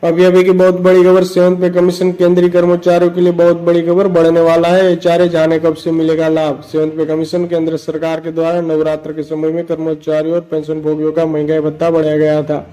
अभी की बहुत बड़ी खबर, 7वें पे कमीशन केंद्रीय कर्मचारियों के लिए बहुत बड़ी खबर, बढ़ने वाला है एचआरए, जाने कब से मिलेगा लाभ। 7वें पे कमीशन केंद्र सरकार के द्वारा नवरात्र के समय में कर्मचारियों और पेंशन भोगियों का महंगाई भत्ता बढ़ाया गया था।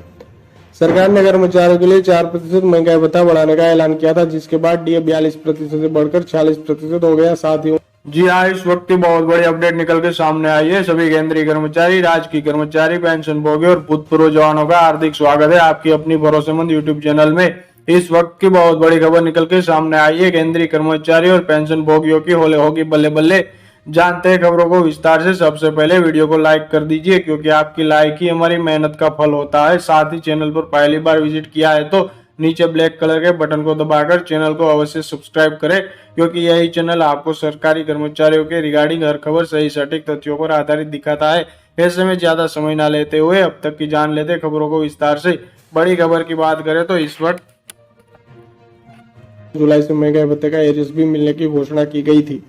सरकार ने कर्मचारियों के लिए 4% महंगाई भत्ता बढ़ाने का ऐलान किया था, जिसके बाद डीए 42% से बढ़कर 46% हो गया। साथ ही जी हाँ, इस वक्त की बहुत बड़ी अपडेट निकल के सामने आई है। सभी केंद्रीय कर्मचारी, राजकीय कर्मचारी, पेंशन भोगी और भूतपूर्व जवानों का हार्दिक स्वागत है आपकी अपनी भरोसेमंद यूट्यूब चैनल में। इस वक्त की बहुत बड़ी खबर निकल के सामने आई है। केंद्रीय कर्मचारी और पेंशन भोगियों की होगी बल्ले बल्ले। जानते हैं खबरों को विस्तार से। सबसे पहले वीडियो को लाइक कर दीजिए, क्योंकि आपकी लाइक ही हमारी मेहनत का फल होता है। साथ ही चैनल पर पहली बार विजिट किया है तो नीचे ब्लैक कलर के बटन को दबाकर चैनल को अवश्य सब्सक्राइब करें, क्योंकि यही चैनल आपको सरकारी कर्मचारियों के रिगार्डिंग हर खबर सही सटीक तथ्यों पर आधारित दिखाता है। ऐसे में ज्यादा समय न लेते हुए अब तक की जान लेते खबरों को विस्तार से। बड़ी खबर की बात करें तो इस वक्त जुलाई से महंगाई भत्ते का एरियस भी मिलने की घोषणा की गई थी।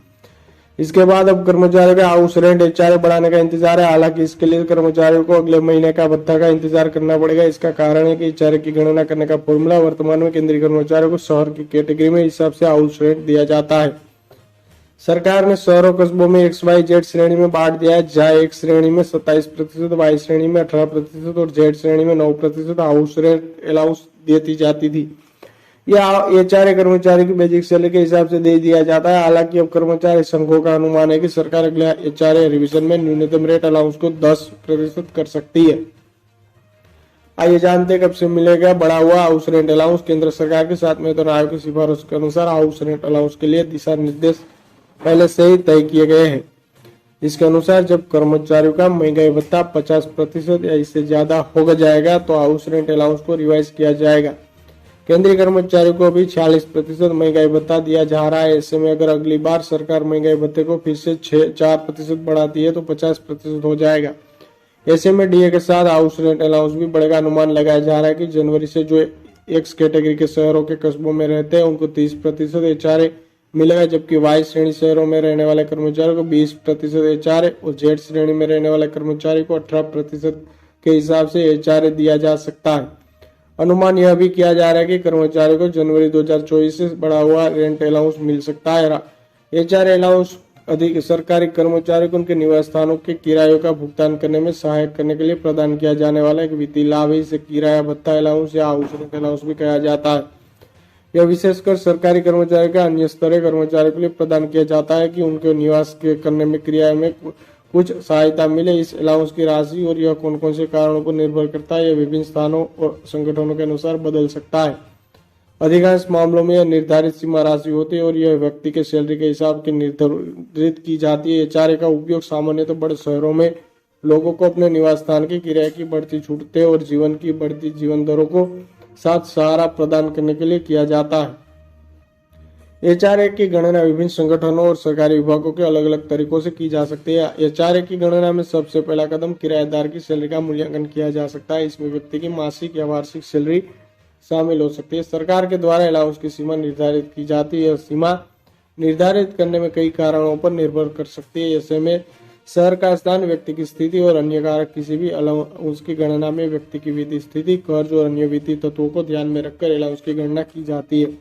इसके बाद अब कर्मचारियों का हाउस रेंट एचआरए बढ़ाने का इंतजार है। हालांकि इसके लिए कर्मचारियों को अगले महीने का भत्ता का इंतजार करना पड़ेगा। इसका कारण है कि एचआरए की गणना करने का फॉर्मूला वर्तमान में केंद्रीय कर्मचारियों को शहर की कैटेगरी में हिसाब से हाउस रेंट दिया जाता है। सरकार ने शहरों कस्बों में XYZ श्रेणी में बांट दिया है, जहाँ एक श्रेणी में 27%, Y श्रेणी में 18% और Z श्रेणी में 9% हाउस रेंट अलाउंस दी जाती थी। यह एचआरए कर्मचारी की बेसिक सैलरी के हिसाब से दे दिया जाता है। हालांकि अब कर्मचारी संघों का अनुमान है कि सरकार अगले एचआरए रिवीजन में न्यूनतम रेट अलाउंस को 10% कर सकती है। आइए जानते हैं कब से मिलेगा बढ़ा हुआ हाउस रेंट अलाउंस। केंद्र सरकार के साथ वेतन आयोग की सिफारिश के अनुसार हाउस रेंट अलाउंस के लिए दिशा निर्देश पहले से ही तय किए गए हैं। इसके अनुसार जब कर्मचारियों का महंगाई भत्ता 50% या इससे ज्यादा हो जाएगा तो हाउस रेंट अलाउंस को रिवाइज किया जाएगा। केंद्रीय कर्मचारियों को भी 46% महंगाई भत्ता दिया जा रहा है। ऐसे में अगर अगली बार सरकार महंगाई भत्ते को फिर से 4% बढ़ाती है तो 50% हो जाएगा। ऐसे में डीए के साथ हाउस रेंट अलाउंस भी बढ़ेगा। अनुमान लगाया जा रहा है कि जनवरी से जो एक्स कैटेगरी के शहरों के कस्बों में रहते हैं उनको 30% एचआरए मिलेगा, जबकि वाई श्रेणी शहरों में रहने वाले कर्मचारियों को 20% एचआरए और जेड श्रेणी में रहने वाले कर्मचारी को 18% के हिसाब से एचआरए दिया जा सकता है। अनुमान यह भी किया जा रहा है कि कर्मचारियों को जनवरी 2024 से बढ़ा हुआ रेंट अलाउंस मिल सकता है। एचआरए अलाउंस अधिक सरकारी कर्मचारियों को उनके निवास स्थानों के किरायों का भुगतान करने में सहायक करने के लिए प्रदान किया जाने वाला एक वित्तीय लाभ है। इसे किराया भत्ता अलाउंस या हाउस रेंट अलाउंस भी कहा जाता है। यह विशेषकर सरकारी कर्मचारियों का अन्य स्तरीय कर्मचारियों के लिए प्रदान किया जाता है कि उनके निवास के करने में क्रिया में कुछ सहायता मिले। इस अलाउंस की राशि और यह कौन कौन से कारणों पर निर्भर करता है, यह विभिन्न स्थानों और संगठनों के अनुसार बदल सकता है। अधिकांश मामलों में यह निर्धारित सीमा राशि होती है और यह व्यक्ति के सैलरी के हिसाब से निर्धारित की जाती है। एचआरए का उपयोग सामान्यतः बड़े शहरों में लोगों को अपने निवास स्थान की किराए की बढ़ती छूटते और जीवन की बढ़ती जीवन दरों को साथ सहारा प्रदान करने के लिए किया जाता है। एचआरए की गणना विभिन्न संगठनों और सरकारी विभागों के अलग अलग तरीकों से की जा सकती है। एचआरए की गणना में सबसे पहला कदम किराएदार की सैलरी का मूल्यांकन किया जा सकता है। इसमें व्यक्ति की मासिक या वार्षिक सैलरी शामिल हो सकती है। सरकार के द्वारा अलाउंस की सीमा निर्धारित की जाती है। सीमा निर्धारित करने में कई कारणों पर निर्भर कर सकती है। ऐसे में शहर का स्थान, व्यक्ति की स्थिति और अन्य कारक। किसी भी अलाउंस की गणना में व्यक्ति की वित्तीय स्थिति, कर्ज और अन्य वित्तीय तत्वों को ध्यान में रखकर अलाउंस की गणना की जाती है।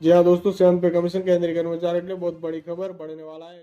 जी हाँ दोस्तों, 7वें पे कमीशन केंद्रीय कर्मचारियों के लिए बहुत बड़ी खबर, बढ़ने वाला है।